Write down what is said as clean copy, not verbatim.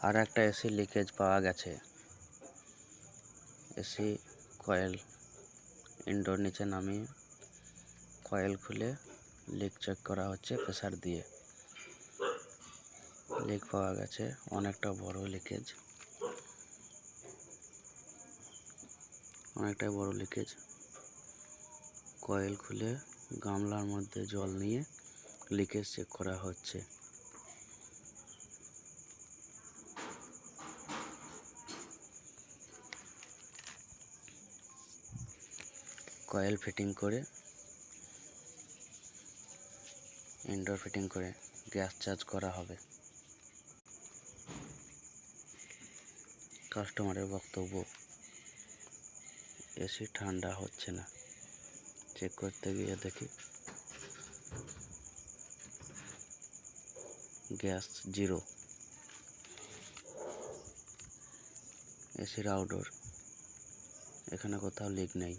আর একটা AC leakage পাওয়া গেছে। এসি কয়েল ইনডোর নিচে নামিয়ে কয়েল খুলে লিক চেক করা হচ্ছে প্রেসার দিয়ে। লিক পাওয়া গেছে, অনেকটা বড় লিকেজ, অনেকটাই বড় লিকেজ। কয়েল খুলে গামলার মধ্যে জল নিয়ে লিকেজ চেক করা হচ্ছে। কয়েল ফিটিং করে ইনডোর ফিটিং করে গ্যাস চার্জ করা হবে। কাস্টমারের বক্তব্য, এসি ঠান্ডা হচ্ছে না। চেক করতে গিয়ে দেখি গ্যাস 0। এসির আউটডোর, এখানে কোথাও লিক নেই।